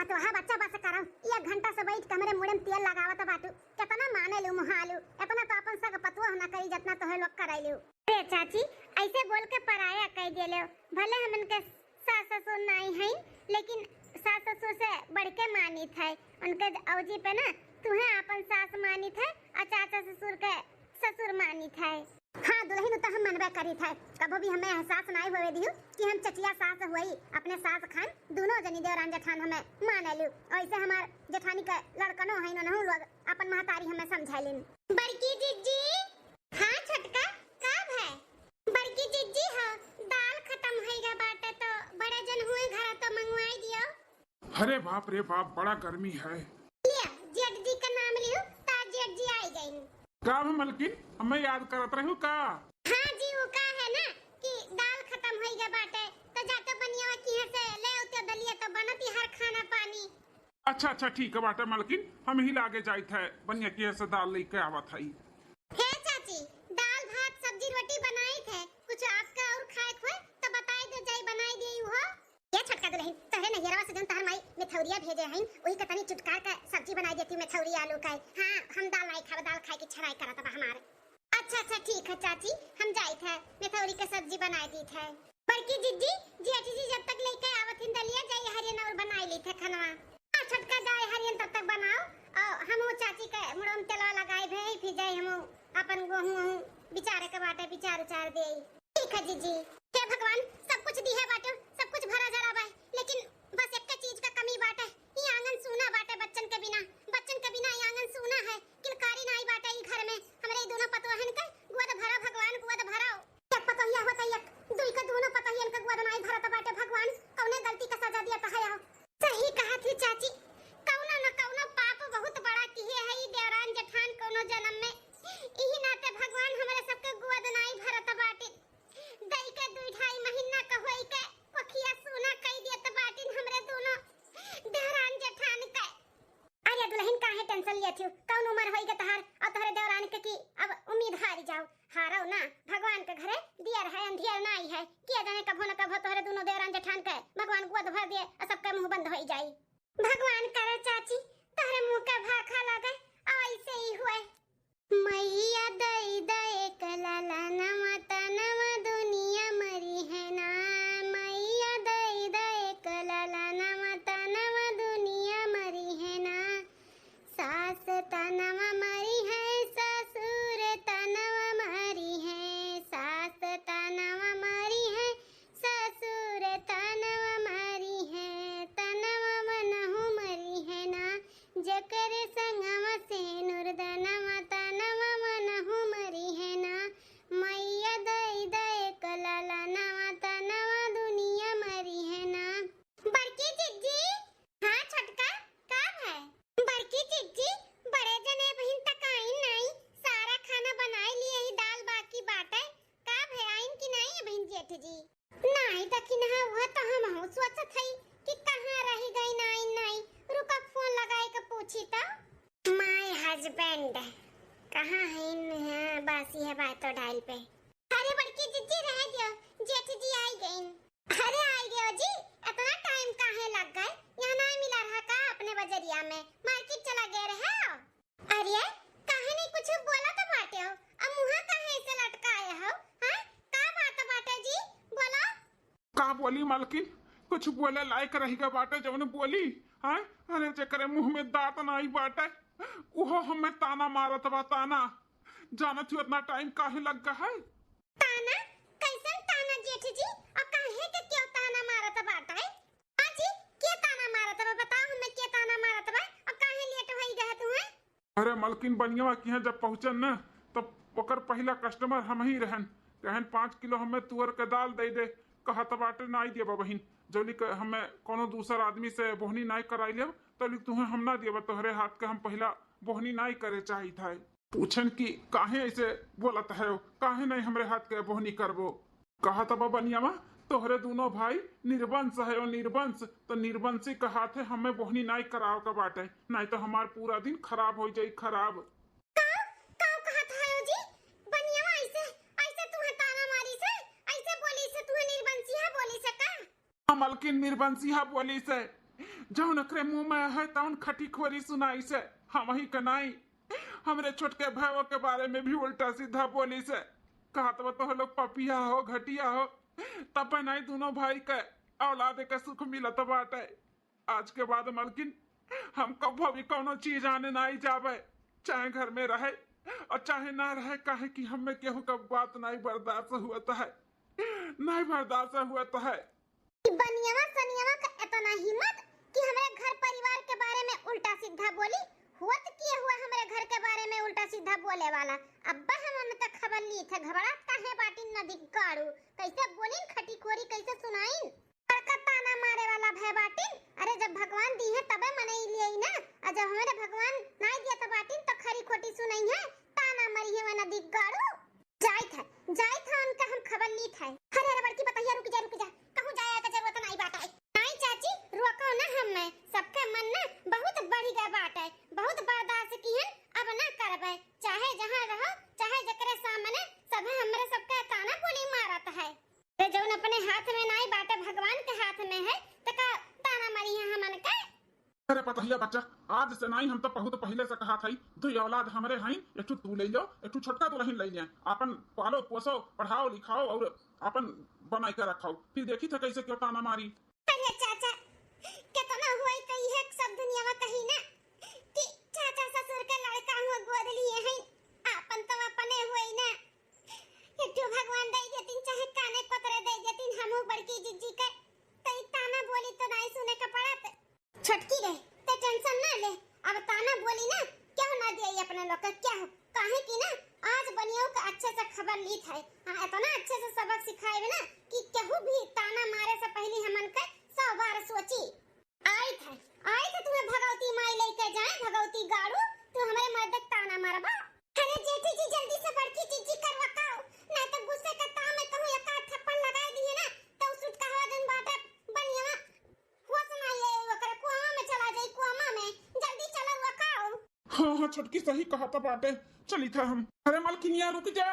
पतवाहा बच्चा बस करम 1 घंटा से बैठ के हमरे मुड़े में तेल लगावत बाटू कितना माने लू मुहालू इतना तो अपन सग पतवा ना करी जितना तो लोग कराइलू। ए चाची ऐसे बोल के पराया कह देले भले हमन के सास ससुर नहीं है लेकिन सास ससुर से बढ़ के मानित है उनके औजी पे ना तुहे अपन सास मानित है और चाचा ससुर के ससुर मानित है। हाँ दुल्हन तो हम मनबे करी थे कभी भी हमें एहसास नहीं होवे दियो कि हम चचिया सास हुई अपने सास खान दोनों जनी देवरान जेठान हमें मान लू ऐसे हमार जेठानी के लड़कनो है नहु लोग अपन महतारी हमें समझालिन। बड़की जीजी हाँ छोटका कब है बड़की जीजी हो दाल खत्म होइगा बाटे तो बड़े जन हुए घर तो मंगवाई दियो। अरे बाप रे बाप बड़ा गर्मी है। लिया जेठ जी का नाम लियो ता जेठ जी आई गई का मलकिन हमें याद करत रहू का। हाँ जी वो का है ना कि दाल खत्म हो गया बाटे तो जाके बनिया की है से ले उते दलिया तो बनती हर खाना पानी। अच्छा ठीक है बाटे मलकिन हम ही लागे जाई थे बनिया की से दाल लेके आवत हई। हे चाची दाल भात सब्जी रोटी बनाई थे कुछ आपका और खाए खोए तो बताई दे जाई बनाई दे हो। ये छोटका दुल्हन तहरे नहिरवा से जन तहर माई मिठौरिया भेजे हैं वही का तनी चुटकार का सब्जी बनाई देती मिठौरी आलू का। हां हम दाल नहीं खावे दाल खाए की छड़ाई करत बा हमारे। अच्छा ठीक है चाची हम जाई थे मिठौरी का सब्जी बनाई दी थे। बड़की जीजी जेठी जी जब तक लेके आवत हिन दलिया जाई हरियन और बनाई ली थे खनवा। आ छोटका जाए हरियन तब तक बनाओ और हम चाची के मुड़ो में तेलवा लगाई भई फिर जाई हम अपन गोहूं बिचारे के बाटे विचार उचार दे। ठीक है जीजी हे भगवान सब कुछ दी है बाटे सब कुछ भरा जरा बा लेकिन बस एक चीज का कमी बाटे ये आंगन सूना बाटे बच्चन के बिना ये आंगन सूना है किलकारी नहीं बाटे ई घर में हमरे दोनों पतोहन के गोद भरा भगवान गोद भराओ। एक पतोहिया होता एक दुई का दोनों पतोहियन के गोद नहीं भरत बाटे भगवान कौने गलती का सजा दिया है। सही कहा थी चाची कौनो न कौनो पाप बहुत बड़ा किए है ई देवरान जेठान कोनो जन्म में इही नाते भगवान हमरे सबके गोद नहीं भरत बाटे दई के 2-2.5 महीना का होई के पखिया सोना कई दियत बाटिन हमरे दोनों देवरान जेठान के। अरे दुल्हन काहे टेंशन लियत हो कौन उम्र होई के तहार और तोहरे देवरान के की अब उम्मीद हारी जाओ हारो ना भगवान के घरे दियर है अंधियर नहीं है किया जाने कभो न कभो तोहरे दोनों देवरान जेठान के भगवान गोद भर दे और सबके मुंह बंद होई जाई। भगवान करे चाची तोहरे मुंह के भाखा लगे ऐसे ही हुए। मैया दई दई कलाला नवा तनवा दुनिया मरी है ना मैया दई दई कलाला नवा तनवा दुनिया मरी है ना सास तनवा मरी है ससुर तनवा मरी है सास तनवा मरी है ससुर तनवा मरी है तनवा मनहु मरी है ना जकर संगवा से नुरदनवा तनवा मनहु मरी है ना मैया दई दई कलाला नवा तनवा दुनिया मरी है ना। बड़की जीजी हाँ छोटका कब है बड़की जीजी बड़े जने बहन तक आई नहीं सारा खाना बनाई लिए ही दाल बाकी बाटे कब है आइन की नहीं है बहन जेठ जी नहीं तकिन है वो तो हम हो सोचत हई कि कहां रही गई नहीं रुका फोन लगाए के पूछी तो माय हस्बैंड कहां है बासी है बात तो डायल पे। अरे बड़की जीजी रह दियो जेठ जी आई गई। अरे आई गयो जी इतना टाइम काहे लग गए यहां नहीं मिला रहा का अपने बजरिया में मार्केट चला गए रहे हो। अरे काहे नहीं कुछ बोला तो बाटे हो अब मुंह काहे ऐसे लटकाए हो हां का बात बाटे जी बोलो। का बोली मालकिन कुछ बोले लायक रहेगा बाटे जवन बोली हां अरे चक्कर मुंह में दांत नहीं बाटे ओहो हमें ताना मारत बा ताना जानत हो इतना टाइम काहे लग गया है। ताना कैसन ताना जेठ जी और काहे के क्यों ताना मारत बाटे हां जी के ताना मारत बा बताओ हमें के ताना मारत बा और काहे लेट होई गए तू है। अरे मालकिन बनिया की है जब पहुंचन न तब ओकर पहला कस्टमर हम ही रहन कहन 5 किलो हमें तुअर के दाल दे दे कहत बाटे नहीं देबा बहिन जौली के हमें कोनो दूसर आदमी से बोहनी नहीं कराई लेब तली तुम्हें हम ना देबा तोहरे हाथ के हम पहला बोहनी नहीं करे चाहिए था पूछन कि काहे ऐसे बोलत है काहे नहीं हमरे हाथ के बोहनी करबो कहा तब बनियावा तोहरे दोनों भाई निर्वंश है और निर्वंश तो निर्वंशी का हाथ है हमें बोहनी नहीं कराव का बाटे नहीं तो हमार पूरा दिन खराब हो जाई खराब। मलकिन निर्वंशिया बोली से जो नखरे मुंह में है तौन खटी खोरी सुनाई से हम ही कनाई हमरे छोटके भाइयों के बारे में भी उल्टा सीधा बोली से कहा तो लोग पपिया हो घटिया हो तब नहीं दोनों भाई के औलाद के सुख मिलत बाटे। आज के बाद मलकिन हम कभी भी कोनो चीज आने ना जावे चाहे घर में रहे और चाहे ना रहे काहे कि हमें केहू का बात नहीं बर्दाश्त हुआ है नहीं बर्दाश्त हुआ है। बनियावा सनियावा का इतना हिम्मत कि हमारे घर परिवार के बारे में उल्टा सीधा बोली हुआ तो किए हुआ हमारे घर के बारे में उल्टा सीधा बोले वाला अब्बा हम तक खबर ली थे घबरात काहे बाटी नदी गाड़ू कैसे बोलिन खटी खोरी कैसे सुनाइन ताना मारे वाला भय बाटिन। अरे जब भगवान दी है तबे मने लिए ना और जब हमारे भगवान नहीं दिया तो बाटिन तो खरी खोटी सुनाई है ताना मरी है नदी गाड़ू जाई था उनका हम खबर ली थे। अरे अरे बड़की बताइए रुक जा कहूं जाया का जरूरत नहीं बात है नहीं चाची रोको ना हमें सबके मन ना बहुत बढ़ी गया बात है बहुत बर्दाश्त की है अब ना करबे चाहे जहां रहो चाहे जकरे सामने सब हमरे सबका ताना बोली मारत है ते जौन अपने हाथ में नहीं बाटे भगवान के हाथ में है त का ताना मारी है हमन के। अरे पतहिया बच्चा आज से नहीं हम तो बहुत पहले से कहा था दो औलाद हमरे हैं एक तू ले लो एक छोटका दुल्हन ले लिया अपन पालो पोसो पढ़ाओ लिखाओ और अपन बनाई के रखाओ फिर देखी था कैसे क्यों ताना मारी। अरे चाचा कितना हुआ कही है सब दुनिया में कही ना कि चाचा ससुर के लड़का हुआ गोद लिए हैं अपन तो अपने हुए ना एक भगवान दे देतिन चाहे काने पतरे दे देतिन हमहु बड़की जिज्जी के तई ताना बोली तो नहीं सुने का पड़त छटकी रे ते टेंशन ना ले अब ताना बोली ना क्यों ना दिए अपने लोग का क्या काहे की ना आज बनियों का अच्छे से खबर ली थे इतना अच्छे से सबक सिखाए ना कि केहू भी ताना मारे से पहले हमन के 100 बार सोची आई थे तुम्हें भगवती माई लेके जाए भगवती गाड़ू तू हमारे मर्द ताना मारबा। अरे जेठी जी जल्दी से बड़की चीजी करवाओ नहीं तो गुस्से का ताव में कहूं एक आध थप्पड़ लगा दिए ना तो सुट का हवा दिन बाटा बनिया हुआ सुनाइए ओकरे कुआं में चला जाई कुआं में जल्दी चलो वकाओ। हाँ छटकी सही कहा था बाटे चली था हम। अरे मलकिनिया रुक जा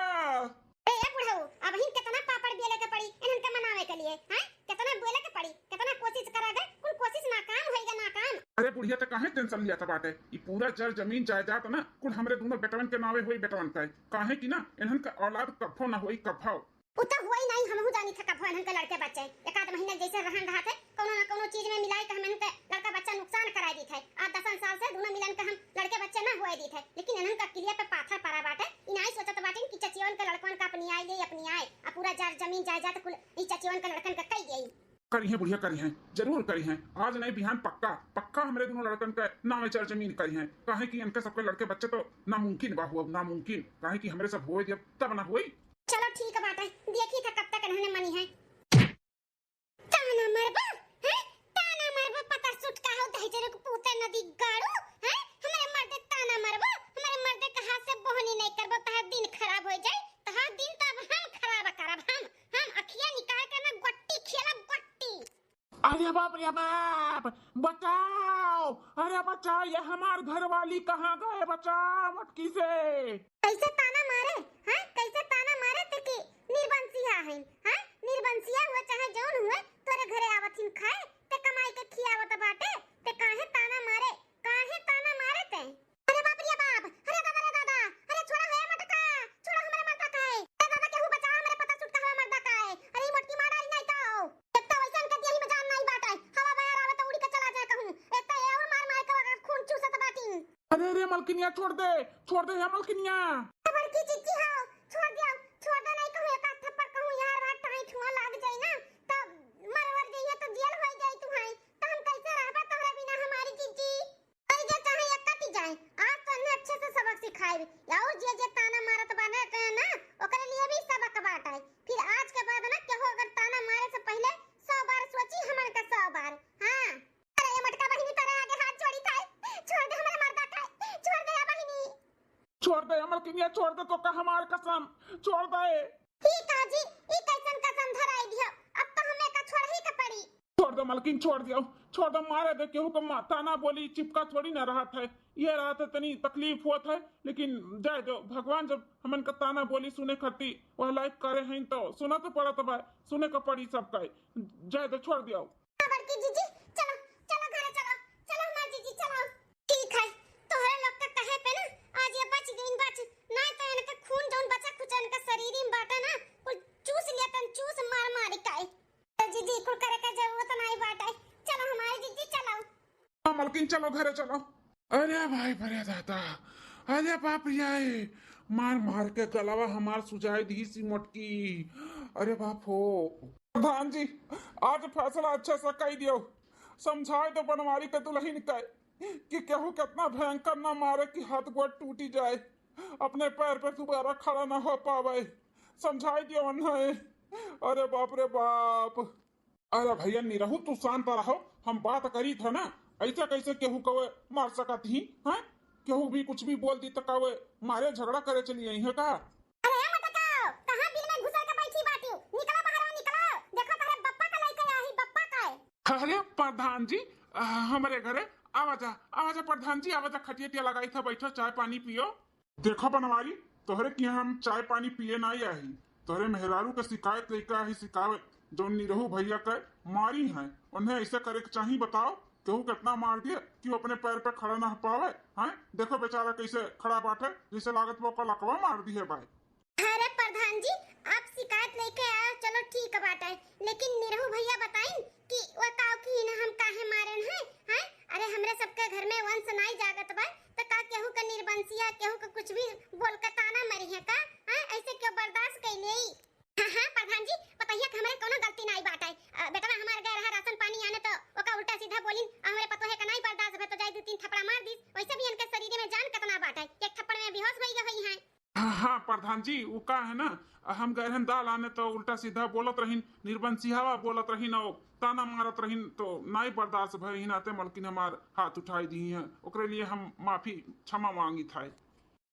ए बुढ़ऊ अब हिन कितना पापड़ बेले के पड़ी इनन के मनावे के लिए हैं कितना बोले के पड़ी कितना कोशिश करागे कुल कोशिश नाकाम होएगा नाकाम। अरे बुढ़िया तो काहे टेंशन लिया था बाटे ये पूरा जर जमीन जायदाद ना कुल हमरे दोनों बेटवन के नावे हुई बेटवन का काहे की ना इन्हन का औलाद कभो ना होई कभो उता हुई नहीं हमहु जानी था कभो इन्हन के लड़के बच्चे एक आध महीना जैसे रहन रहा थे कोनो ना कोनो चीज में मिलाई के हमन के लड़का बच्चा नुकसान कराई दी थे 8-10 साल से दोनों मिलन के हम लड़के बच्चे ना हुए दी थे लेकिन इन्हन का क्लियर पे पाथर पड़ा बाटे इनाई सोचत बाटे कि चचियन के लड़कन का अपनी आए आ पूरा जर जमीन जायदाद कुल ई चचियन के लड़कन का कई गई करी है बुढ़िया करी है जरूर करी है आज नहीं बिहान पक्का हमरे दोनों लड़कन के नामे चर जमीन करी है काहे कि इनके सबके लड़के बच्चे तो नामुमकिन बा हुआ नामुमकिन काहे कि हमरे सब होए जब तब ना होई। चलो ठीक है बात है देखी था कब तक इन्होंने मनी है ताना मरबा है ताना मरबा पता सुट का हो दही जरे को पूते नदी गाड़ू है हमारे मर्दे ताना मरबा हमारे मर्दे का हाथ से बोहनी नहीं करबो तह दिन खराब हो जाए तह दिन तब हम खराब करब हम अखियां निकाल के ना गट्टी खेलब गट्टी। अरे बाप बचाओ अरे बचाओ ये हमार घर वाली कहाँ गए बचाओ मटकी से कैसे ताना मारे हैं कैसे ताना मारे ते की निर्बंसिया हैं हैं निर्बंसिया हुए चाहे जौन हुए तोरे घरे आवथिन खाए ते कमाई के खियावत बाटे ते काहे ताना मारे ते। अरे बाप रे बाप अरे दादा अरे छोड़ा है मटका छोड़ा हमारे मर्दा का है ए दादा केहू बचाओ हमारे पता सुट का हवा मर्दा का है अरे मटकी मार डाली नहीं तो एक तो वैसन के दिही में जान नहीं बाटे हवा बाहर आवे तो उड़ी के चला जाए कहूं एक तो और मार के खून चूसत बाटी। अरे मलकिनिया छोड़ दे है मलकिनिया बड़की चिच्ची हो छोड़ दे नहीं कहूं एक आध थप्पड़ कहूं यार रात टाई ठुआ लाग जाई ना तब मरवर जाइए तो जेल हो जाई तू हाई तो हम कैसे रहबा तोहरे बिना हमारी चिच्ची आई जे चाहे एक कटी जाए आज तो ने अच्छे से सबक सिखाई और जे ताना मारत बाने ना ओकरे लिए भी सबक बाटाई फिर आज के बाद ना केहू अगर ताना मारे से पहले 100 बार सोची हमन का 100 बार। हां अरे ये मटका बहिनी तेरे आगे हाथ जोड़ी था छोड़ दे हमारे मर्दा का छोड़ दे बहिनी छोड़ दे मलकिनिया छोड़ दे तो का हमार कसम छोड़ दे। ठीक है जी ई कैसन कसम धराई दियो अब तो हमें का छोड़ ही के पड़ी छोड़ दो मलकिन छोड़ दो मारे दे केहू को ताना बोली चिपका थोड़ी ना रहा था ये रहा था तनी तकलीफ हुआ था लेकिन जाए दो भगवान जब हमन का ताना बोली सुने खती वह लाइक करे हैं तो सुना तो पड़ा तो सुने का पड़ी सबका जाए दो छोड़ दियो। बड़की जीजी चलो घरे चलो मालकिन चलो घरे चलो। अरे भाई बड़े दादा, अरे बाप रे, मार मार के गलावा हमार सुझाई दी सी मोटकी। अरे बाप हो। प्रधान जी आज फैसला अच्छा सा कही दियो, समझाए तो बनवारी के दुल्हन का कि केहू कितना भयंकर ना मारे कि हाथ गोड़ टूटी जाए, अपने पैर पर दोबारा खड़ा ना हो पावे, समझाई दियो उन्हें। अरे बाप रे बाप। अरे भैया नहीं रहू, तू शांत रहो, हम बात करी था ना, ऐसा कैसे केहू कवे मार सकत ही हैं? केहू भी कुछ भी बोल दी तो कवे मारे झगड़ा करे चली आई है का? अरे मत काओ, कहां बिल में घुसा के बैठी बाटी, निकला बाहर, निकला, देखो तारे बप्पा का लइका आही, बप्पा का है। अरे प्रधान जी हमारे घरे आवाजा आवाजा, प्रधान जी आवाजा, खटिया लगाई था, बैठो चाय पानी पियो। देखो बनवारी, तोहरे की हम चाय पानी पिए ना आई, तोहरे मेहरारू के शिकायत लेकर ही शिकायत जो निरहू भैया के मारी है, उन्हें ऐसे करे के चाहिए। बताओ केहू कितना मार दिया कि वो अपने पैर पे खड़ा ना हो पावे हैं? देखो बेचारा कैसे खड़ा बाटे, जैसे लागत वो कल अकवा मार दी है भाई। अरे प्रधान जी आप शिकायत लेके आए, चलो ठीक बात है, लेकिन निरहू भैया बताई कि वो काऊ की न हम काहे मारन हैं? अरे हमरे सबके घर में वंश नाई जागत बा, तो का केहू का निर्वंशिया, केहू का कुछ भी बोल के ताना मरी है का? ऐसे क्यों बर्दाश्त कैले? हां प्रधान जी बताइए कि हमरे कोनो गलती नहीं बाटे, बेटा हमार गए रहा राशन पानी आने तो ओका उल्टा सीधा बोलिन, हमरे पतो है का नहीं बर्दाश्त है तो जाई दो तीन थप्पड़ मार दी, वैसे भी इनके शरीर में जान कितना बाटे, एक थप्पड़ में बेहोश हो गई है। हाँ प्रधान जी वो का है ना, हम गए दाल आने तो उल्टा सीधा बोलत रहीन, निर्बंसियावा बोलत रहीन और ताना मारत रहीन, तो नाई बर्दाश्त भई नाते मलकिन हमार हाथ उठाई दी है, ओकरे लिए हम माफी क्षमा मांगी था।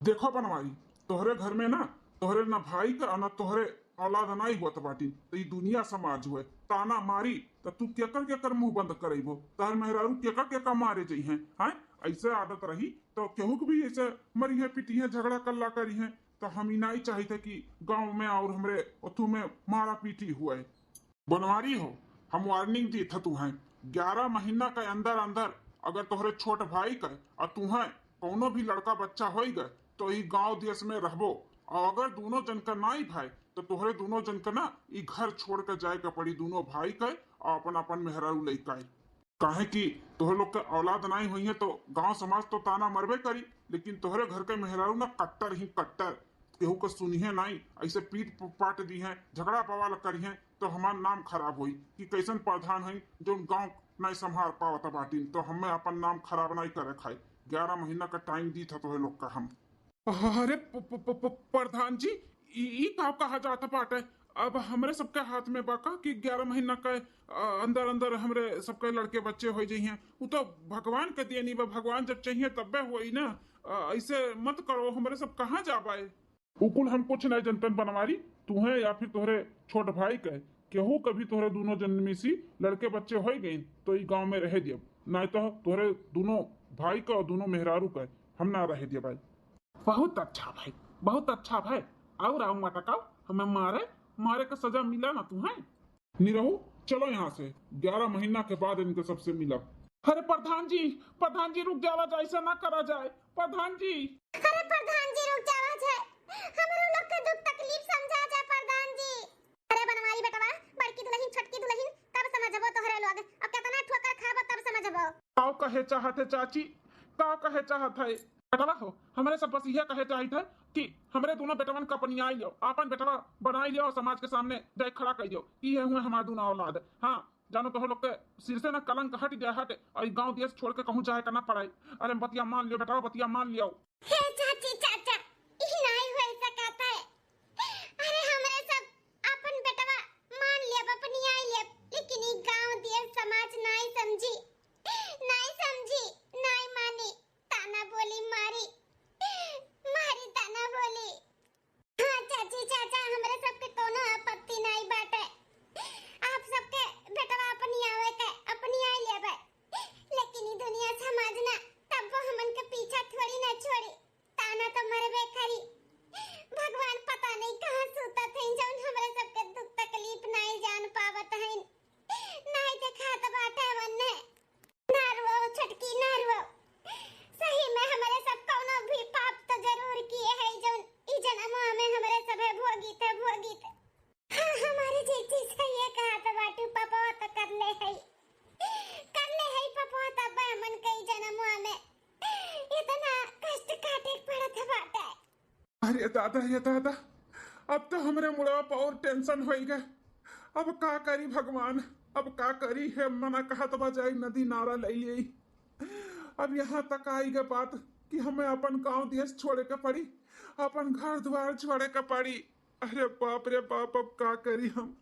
देखो बनवारी, तोहरे घर में ना तोहरे ना भाई का ना तोहरे औलाद नहीं होत बाटी, तो ये दुनिया समाज हुए, ताना मारी तो तू केकर केकर मुंह बंद करेबो, तार मेहरारू केकर केकर मारे जई हैं? ऐसे आदत रही तो केहू भी ऐसे मरी है पिटी है झगड़ा कल्ला करी है, तो हम ही नहीं चाहते कि गांव में और हमरे उथू में मारा पीटी हुए। बनवारी हो, हम वार्निंग दी था तू है, 11 महीना के अंदर अंदर अगर तोहरे छोट भाई का और तू है कोनो भी लड़का बच्चा हो गए तो ये गांव देश में रहबो, और अगर दोनों जन का नाई भाई तो तोहरे दोनों जन का ना ये घर छोड़ कर जाए का पड़ी, दोनों भाई का और अपन अपन मेहरारू लेकर। काहे कि तोहरे लोग के औलाद नहीं हुई है तो गांव समाज तो ताना मरबे करी, लेकिन तोहरे घर के मेहरारू ना कट्टर ही कट्टर, केहू को सुनिए नहीं, ऐसे पीट पाट दी है, झगड़ा पवाल करी है, तो हमार नाम खराब हुई कि कैसन प्रधान है जो गांव नहीं संभाल पावता बाटी, तो हमें अपन नाम खराब नहीं करे खाई। 11 महीना का टाइम दी था तोहरे लोग का हम। अरे प्रधान जी ई का कहा जाता बाटे, अब हमरे सबके हाथ में बाका कि 11 महीना के अंदर अंदर हमरे सबके लड़के बच्चे हो जाइए, वो तो भगवान के दिए नहीं बा, भगवान जब चाहिए तब्बे होई ना, ऐसे मत करो, हमरे सब कहाँ जा पाए। उकुल हम कुछ नहीं जनतन बनवारी, तू है या फिर तोहरे छोट भाई के केहू कभी तोहरे दोनों जन्मी सी लड़के बच्चे हो गए तो ये गांव में रह दिए, नहीं तो तोहरे दोनों भाई का और दोनों मेहरारू का हम ना रह दिए भाई। बहुत अच्छा भाई, बहुत अच्छा भाई, और आओ मटकाओ, हमें मारे मारे का सजा मिला ना तू है। निरहू चलो यहाँ से, 11 महीना के बाद इनके सबसे मिला। अरे प्रधान जी रुक जावा जाए, ऐसा ना करा जाए प्रधान जी। अरे प्रधान जी रुक जावा जाए, हमरो लोग के दुख तकलीफ समझा जाए प्रधान जी। अरे बनवारी बेटवा, बड़की दुल्हन छोटकी दुल्हन कब समझबो तोहरे लोग, अब कितना ठोकर खाबो तब समझबो। काओ कहे चाहते चाची, काओ कहे चाहत है बेटवा हो, हमारे सब बस यह कहे चाहते है कि हमरे दोनों बेटवन का अपनियाई लो, अपन बेटवा बनाई लियो और समाज के सामने देख खड़ा कर दियो कि ये हुए हमारे दोनों औलाद। हाँ जानो तो लोग के सिर से ना कलंक हट गया, हट, और गांव देश छोड़ के कहूँ जाए करना पड़े। अरे बतिया मान लियो बेटा, बतिया मान लियो। हे चाची चाचा ई नहीं हो सकता है, अरे हमरे सब अपन बेटवा मान लिया, अपनियाई लिया, लेकिन ई गांव देश समाज नहीं समझी, नहीं मानी, ताना बोली मारी ताना बोली। हाँ चाची चाचा हमरे सबके कोनो आपत्ति नहीं बाटे, आप सबके बेटवा अपनी आवे के अपनी आई लेबे, लेकिन ई दुनिया समाज ना तब वो हमन के पीछा थोड़ी ना छोड़ी, अरे दादा ये दादा, अब तो हमरे मुड़वा पर और टेंशन हो गए। अब का करी भगवान, अब का करी है। मना कहा तो बजाई नदी नारा ले ली। अब यहाँ तक आई गए बात कि हमें अपन गांव देश छोड़े के पड़ी, अपन घर द्वार छोड़े के पड़ी। अरे बाप रे बाप, अब का करी हम।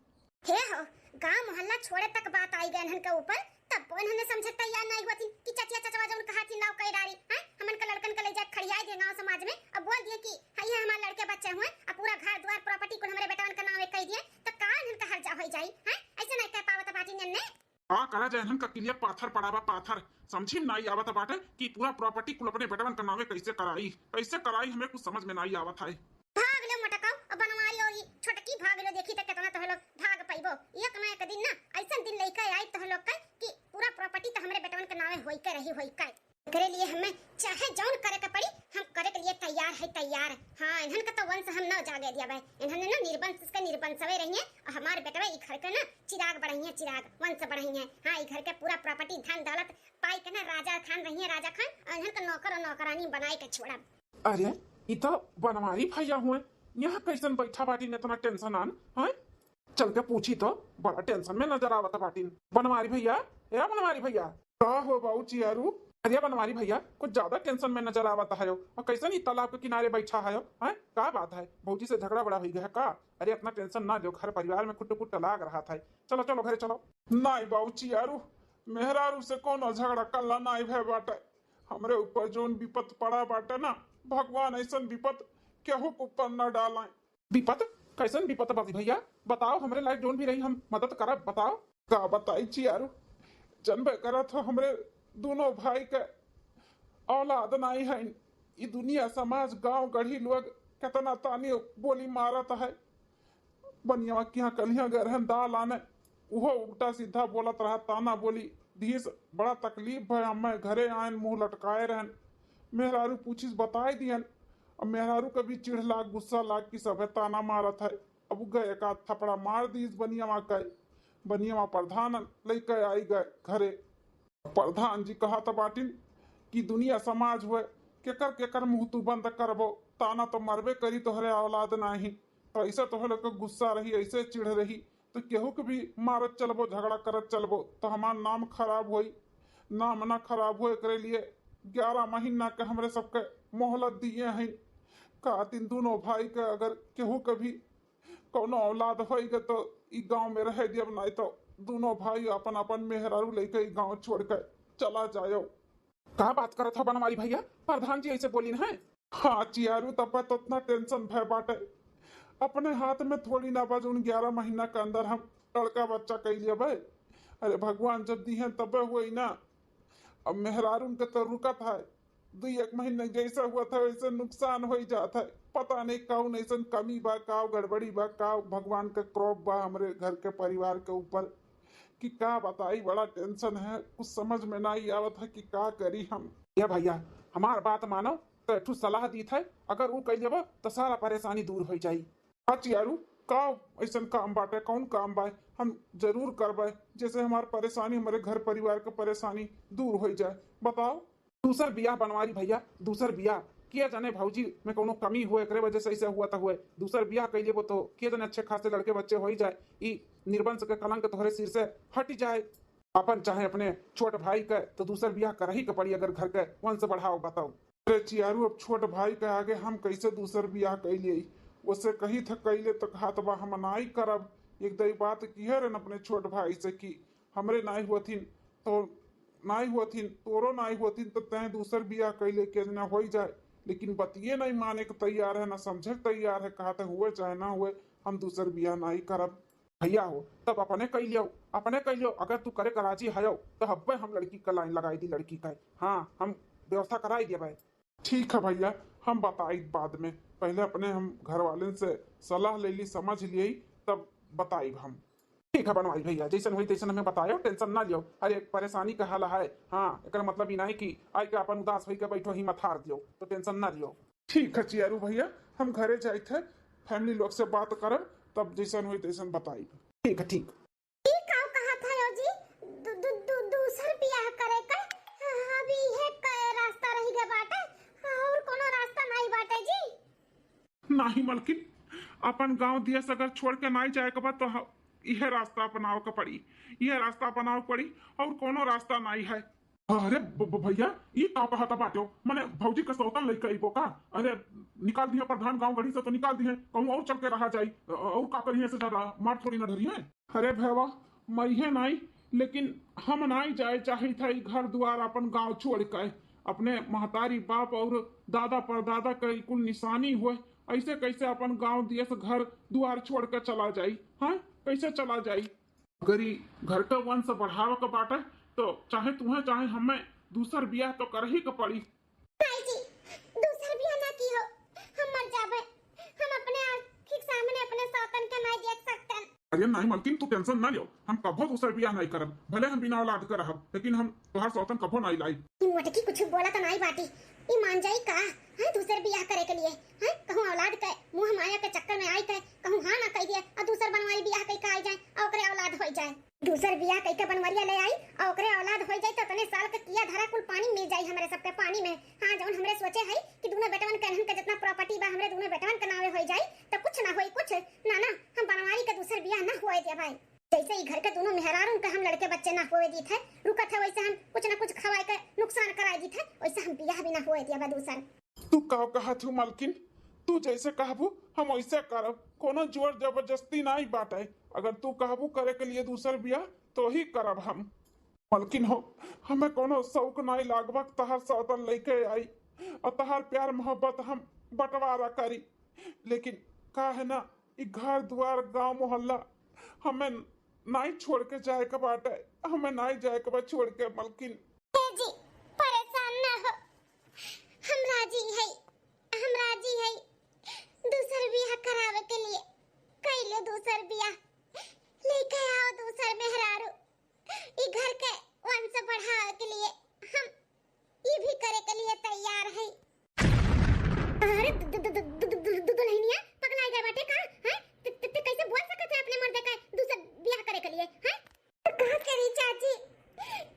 हे हो, गांव मोहल्ला छोड़े तक बात आई गए इनके ऊपर, तब वो इन्होंने समझे तैयार नहीं हुआ थी कि चचिया चचवा जो उनका हाथी नाव कई डारी हैं, हमन का लड़कन का ले जा खड़ियाई दे गांव समाज में। अब बोल दिए कि हां ये हमारे लड़के बच्चे हुए, अब पूरा घर द्वार प्रॉपर्टी को हमारे बेटवन का नाम कह दिए, तो का इनका हर्जा हो जाई हैं? ऐसे नहीं कह पावत बाटी ने। आ करा जाए हम का किलिया पाथर पड़ावा पाथर, समझी नहीं आवत बाटे कि पूरा प्रॉपर्टी कुल अपने बेटवन का नामे कैसे कराई हमें कुछ समझ में नहीं आवत है। भाग लो मटकाओ, अब बनवारी और छोटकी भाग लो, देखी तक कितना तो लोग भाग पाइबो। एक ना एक दिन ना ऐसा दिन लेके आई तो लोग का कि पूरा प्रॉपर्टी तो हमरे बेटवन के नामे होई के रही होई के। करे लिए हमें चाहे जौन करे के पड़ी, हम करे के लिए तैयार है तैयार। हां इन्हन का तो वंश हम न जागे दिया भाई, इन्होंने ना निर्वंश के निर्वंशवे रही है और हमारे बेटवा ई घर के ना चिराग बढ़ई है, चिराग वंश बढ़ई है। हां ई घर के पूरा प्रॉपर्टी धन दौलत पाई के ना राजा खान रही है, राजा खान, और इन्हन का नौकर और नौकरानी बनाई के छोड़ा। अरे ये तो बनवारी भैया हुए, यहाँ कैसन बैठा बाटी ने इतना टेंशन आन है। चल के पूछी तो बड़ा टेंशन में नजर आवत बाटी। बनवारी भैया, या बनवारी भैया का हो बाऊ चियारू। अरे बनवारी भैया कुछ ज्यादा टेंशन में नजर आवत है, और कैसन ही तालाब के किनारे बैठा है का बात है, भौजी से झगड़ा बड़ा हो गया का। अरे इतना टेंशन ना लो, घर परिवार में कुट कुट लाग रहा था। चलो चलो घरे चलो। नहीं बाऊ चियारू, मेहरारू से कौन झगड़ा कल्ला नहीं भय बाटे। हमरे ऊपर जोन विपत पड़ा बाटे ना, भगवान ऐसा विपत केहू के ऊपर न डालें। विपत कैसन विपत बाती भैया, बताओ। हमरे लायक जोन भी रही हम मदद करब, बताओ। का बताई चियारू, जनबे करत हो हमरे दोनों भाई के औलाद नहीं है। ये दुनिया समाज गांव गढ़ी लोग कितना तानी बोली मारत है। बनिया के यहाँ कलिया गरहन दाल आने वो उल्टा सीधा बोलत रहा, ताना बोली धीस बड़ा तकलीफ है। हमें घरे आयन मुंह लटकाए रहन, मेहरारू पूछिस बताए दियन। अब मेहरारू कभी चिढ़ लाग गुस्सा लाग की सब ताना मारत है। अब गए एक आध थपड़ा मार दी बनिया गए, बनिया प्रधान लेके आई गए घरे। प्रधान जी कहा था बाटिन कि दुनिया समाज हुए केकर केकर मुंह तू बंद करबो, ताना तो मरबे करी तोहरे औलाद नहीं। तो ऐसे तोहरे को गुस्सा रही, ऐसे चिढ़ रही तो केहू के भी मारत चलबो, झगड़ा करत चलबो तो हमार नाम खराब होई। नाम ना खराब होए करे लिए 11 महीना के हमरे सबके मोहलत दिए हैं। का तीन दोनों भाई के अगर केहू के भी कोनो औलाद होएगा तो ई गांव में रह दियब, नहीं तो दोनों भाई अपन अपन मेहरारू लेके गांव छोड़ के चला जायो। का बात करत हो बनवारी भैया, प्रधान जी ऐसे बोली है। हाँ चियारू, तब तो इतना टेंशन भय बाटे। अपने हाथ में थोड़ी ना बज उन 11 महीना के अंदर हम लड़का बच्चा कह लिया भाई। अरे भगवान जब दी है तब हुई ना। अब मेहरारू के तो रुकत है, 2-1 महीने जैसा हुआ था वैसे नुकसान हो जाता है। पता नहीं कौन ऐसा कमी बा, का गड़बड़ी बा, का भगवान का क्रोप बा हमरे घर के परिवार के ऊपर कि का बताई। बड़ा टेंशन है, कुछ समझ में नहीं आवत है कि का करी हम। या भैया हमार बात मानो तो एक सलाह दी था, अगर वो कह लेबो तो सारा परेशानी दूर हो जाई। चियारू का ऐसा काम बाटे, कौन काम बा हम जरूर करबे, जैसे हमार परेशानी हमारे घर परिवार के परेशानी दूर हो जाए। बताओ। दूसर बियाह बनवारी भैया, दूसर बियाह किया जाने भौजी में कोनो कमी हुए करे वजह से ऐसे हुआ था हुए। दूसर बियाह कह लेबो तो किया जाने अच्छे खासे लड़के बच्चे हो जाए, ई निर्वंश के कलंक तोहरे सिर से हट जाए। अपन चाहे अपने छोट भाई के तो दूसर बियाह कर ही के पड़ी, अगर घर के वंश बढ़ाओ। बताओ। अरे चियारू अब छोट भाई के आगे हम कैसे दूसर बियाह कह लिए, उससे कही था कैले तो कहा तो हम नाई करब। एक दई बात की है रन अपने छोट भाई से कि हमरे नाई हुथिन तो नाई हुथिन, तोरो नाई हुथिन तो तय दूसर बियाह कैले के ना हो जाए। लेकिन बतिये नहीं माने के तैयार है, ना समझे तैयार है। कहा था हुए चाहे ना हुए हम दूसर बियाह नहीं करब। भैया हो तब अपने कह लियो, अपने कह लियो। अगर तू करे कराची है तो हब्बे हम लड़की का लाइन लगाई दी, लड़की का। हाँ हम व्यवस्था कराई दिया भाई। ठीक है भैया, हम बताई बाद में, पहले अपने हम घर वाले से सलाह ले ली, समझ लिए तब बताई हम। ठीक है बनवाई भैया, जैसन हुई तैसन हमें बतायो, टेंशन ना लियो। अरे परेशानी का हाल है। हाँ एक मतलब ही नहीं कि आई के अपन उदास होई के बैठो ही मत हार दियो, तो टेंशन ना लियो। ठीक है चियारू भैया, हम घरे जाए थे, फैमिली लोग से बात करब, तब जैसन हुई तैसन बताई। ठीक है ठीक। दूसर बियाह करे का अभी है रास्ता रही गए बाटे, और कोनो रास्ता नहीं बाटे जी। नहीं मलकिन, अपन गांव दियस अगर छोड़ के नहीं जाए के बाद तो यह रास्ता अपनाव के पड़ी, यह रास्ता अपनाव पड़ी और कोनो रास्ता नहीं है। अरे भैया ये का कहता बाटो, मने भौजी का सौतन लइका इबो का? अरे निकाल दिए प्रधान गांव गढ़ी से तो निकाल दिए, कहूं और चल के रहा जाई और का करिए से ज्यादा मार थोड़ी ना डरी है। अरे भैया मरिए नहीं, लेकिन हम नहीं जाए चाहे था घर द्वार अपन गांव छोड़ के, अपने महतारी बाप और दादा परदादा का कुल निशानी हुए, ऐसे कैसे अपन गांव दिए से घर द्वार छोड़ कर चला जाई? हाँ कैसे चला जाई? अगर घर का वंश बढ़ावा का बाटे तो चाहे तुम्हें चाहे हमें दूसर ब्याह तो कर ही का पड़ी। नहीं जी, दूसर ब्याह ना की हो, हम मर जाबे, हम अपने आँखिक सामने अपने सौतन के नहीं देख सकते। अरे नहीं मलकिन तू टेंशन ना लियो, हम कभो दूसर ब्याह नहीं करब, भले हम बिना औलाद के रहब, लेकिन हम तोहार सौतन कभो नहीं लाई। मोटकी कुछ बोला तो नहीं बाटी, ई मान जाई का? हां दूसर ब्याह करे के लिए, हां कहूं औलाद के मुंह माया के चक्कर में आई के कहूं हां ना कह दिए और दूसर बनवारी ब्याह कई का आ जाए और ओकरे औलाद हो जाए। दूसर ब्याह कई के बनवारिया ले आई और ओकरे औलाद हो जाए तो तने साल के किया धरा कुल पानी मिल जाई हमरे सबके पानी में। हां जौन हमरे सोचे है कि दोनों बेटवन के के जितना प्रॉपर्टी बा हमरे दोनों बेटवन के नावे हो जाए तो कुछ ना होई, कुछ ना ना हम बनवारी के दूसर ब्याह ना होए दे भाई। जैसे ही घर के दोनों मेहरारों के हम लड़के बच्चे ना होए दी थे रुका थे, वैसे हम कुछ ना कुछ खवाए के नुकसान कराए दी थे, वैसे हम ब्याह भी ना होए दिया दूसर। तू का कहा थू मलकिन, तू जैसे कहबू हम वैसे करब, कोनो जोर जबरदस्ती नहीं बाटे। अगर तू कहबू करे के लिए दूसर ब्याह तो ही करब हम। मलकिन हो हमें कोनो शौक नहीं लागबक तहार सौतन लेके आई और तहार प्यार मोहब्बत हम बंटवारा करी, लेकिन का है ना ई घर द्वार गांव मोहल्ला हमें नहीं छोड़ के जाए के बाटे, हमें नहीं जाए के बाद छोड़ के मलकिन। जी परेशान ना हो, हम राजी है दूसर ब्याह करावे के लिए। कैले दूसर ब्याह लेके आओ दूसर मेहरारू, ई घर के वंश बढ़ावे के लिए हम ये भी करे के लिए तैयार है। अरे दुल्हनिया पगला गए बाटे का? हैं कैसे बोल सकते हैं अपने मर्द का दूसर ब्याह करे के लिए? हैं का करी चाची,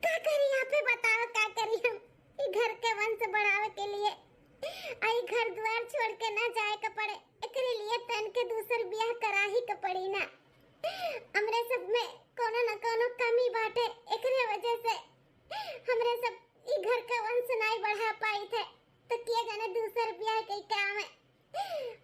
का करी यहाँ पे बताओ, का करी हम ई घर के वंश बढ़ावे के लिए? आई घर द्वार छोड़ के ना जाए के पड़े, एकरे लिए तन के दूसर ब्याह करा ही के पड़ी ना। हमरे सब में कोनो न कोनो कमी बाटे, एकरे वजह से हमरे सब ई घर के वंश नहीं बढ़ा पाई थे, तो किया जाने दूसर ब्याह के काम है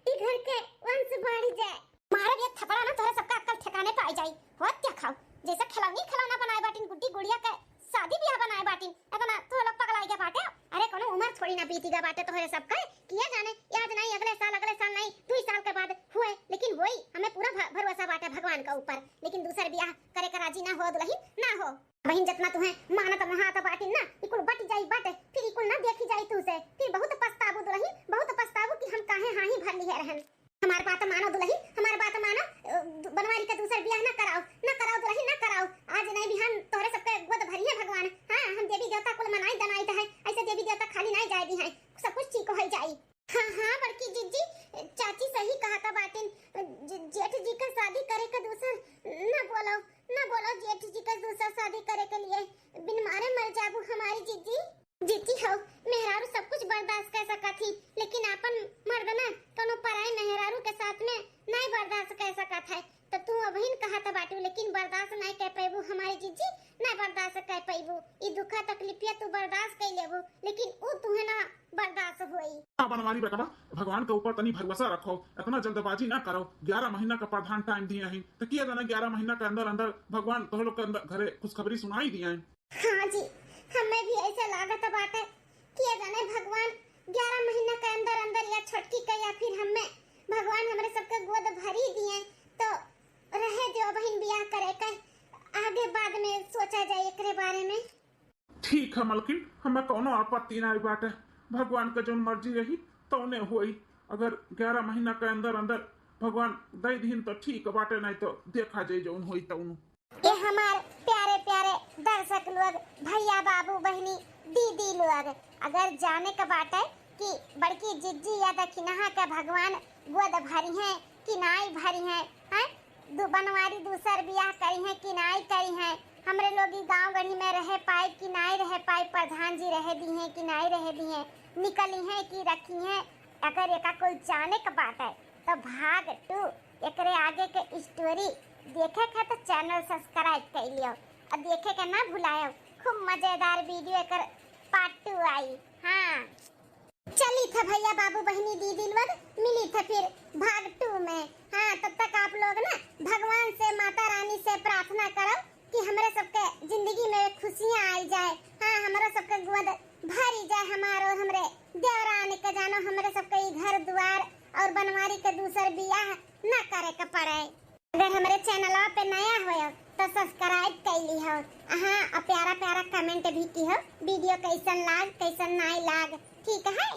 ई घर के वंश बढ़ जाए। मारे ये थपड़ा ना तोरे सबका अक्ल ठिकाने पे आ जाई। होत क्या खाओ जैसे खिलौना बनाए बाटिन, गुड्डी गुड़िया के शादी ब्याह बनाए बाटिन, इतना तो लोग पगलाई के बाटे। अरे कोनो उम्र थोड़ी ना बीती गा बाटे तोरे सब का, किया जाने याद नहीं अगले साल नहीं 2 साल के बाद हुए, लेकिन वही हमें पूरा भरोसा बाटे भगवान का ऊपर। लेकिन दूसर ब्याह करे का राजी ना हो दुल्हन, ना हो बहन, जितना तुम्हें मानत महात बाटिन ना इकुल बट जाई बाटे, फिर इकुल ना देखी जाई तू से, फिर बहुत पछताबू दुल्हन, बहुत पछताबू कि हम काहे हां ही भर लिए रहन। हमार बात मानो दुल्हन, हमार बात मानो, बनवारी का दूसर ब्याह ना कराओ दुल्हन, ना कराओ। आज नहीं बिहान तोहरे सबके गोद भरिए भगवान। हां हम देवी देवता कुल मनाई दनाई है, ऐसे देवी देवता खाली नहीं जाए दी है, सब कुछ ठीक हो जाई। हां बड़की जीजी चाची सही कहा था बातिन, जेठ जी का शादी करे का दूसर ना बोलो जेठ जी का दूसर शादी करे के लिए बिन मारे मर जाबू हमारी जीती हो। मेहरारू सब कुछ बर्दाश्त कर सका थी, लेकिन अपन मर्द ना कोनो पराई मेहरारू के साथ में नहीं बर्दाश्त कर सकत है। तो तू अबहिन कहा था बाटू, लेकिन बर्दाश्त नहीं कर पैबू हमारी जीजी, नहीं बर्दाश्त कर पैबू। ई दुखा तकलीफिया तू बर्दाश्त कर लेबू, लेकिन ऊ तुहे ना बर्दाश्त होई। बनवारी बेटा भगवान के ऊपर तनी भरोसा रखो, इतना जल्दबाजी ना करो। 11 महीना का प्रधान टाइम दिए हैं तो किया जाना 11 महीना के अंदर भगवान तो लोग के अंदर घरे खुशखबरी सुनाई दिए हैं। हाँ जी हमें भी ऐसा लागत बाटे, किया जाने भगवान 11 महीना के अंदर या छटकी का या फिर हमें भगवान हमरे सबके गोद भरी दिए तो रहे जो बहन ब्याह करे के आगे बाद में सोचा जाए एकरे बारे में। ठीक है मलकिन, हमें कोनो आपत्ति नहीं बाटे, भगवान का जो मर्जी रही तो उन्हें हुई। अगर 11 महीना के अंदर भगवान दे दीन तो ठीक बाटे, नहीं तो देखा जाए जो हुई तो उन। ये हमारे प्यारे प्यारे दर्शक लोग, भैया बाबू बहनी दीदी लोग, अगर जाने का बात है कि बड़की जिज्जी या दखिनहा का भगवान गोद भरी है कि नहीं भरी है, बनवारी दूसर ब्याह करी है कि नहीं करी है, हमरे लोग गांव गढ़ी में रह पाए कि नहीं रह पाए, प्रधान जी रह दी हैं कि नहीं रह दी हैं, निकली हैं कि रखी हैं, अगर एका कोई जाने का बात है तो भाग 2 एकरे आगे के स्टोरी देखे के तो चैनल सब्सक्राइब कर लियो और देखे के ना भुलायो। खूब मजेदार वीडियो एकर पार्ट 2 आई। हाँ चली था भैया बाबू बहनी दीदी लोग मिली था फिर भाग 2 में। हाँ तब तक आप लोग ना भगवान से माता रानी से प्रार्थना करो कि हमारे सबके जिंदगी में खुशियाँ आई जाए। हाँ हमारा सबके गोद भरी जाए हमारो हमरे देवरानी के जानो हमारे सबके घर द्वार और बनवारी के दूसर बियाह न करे के पड़े। अगर हमारे चैनल पे नया हो तो सब्सक्राइब कर ली हो। हाँ और प्यारा प्यारा कमेंट भी की हो वीडियो कैसन लाग कैसन नहीं लाग। ठीक है।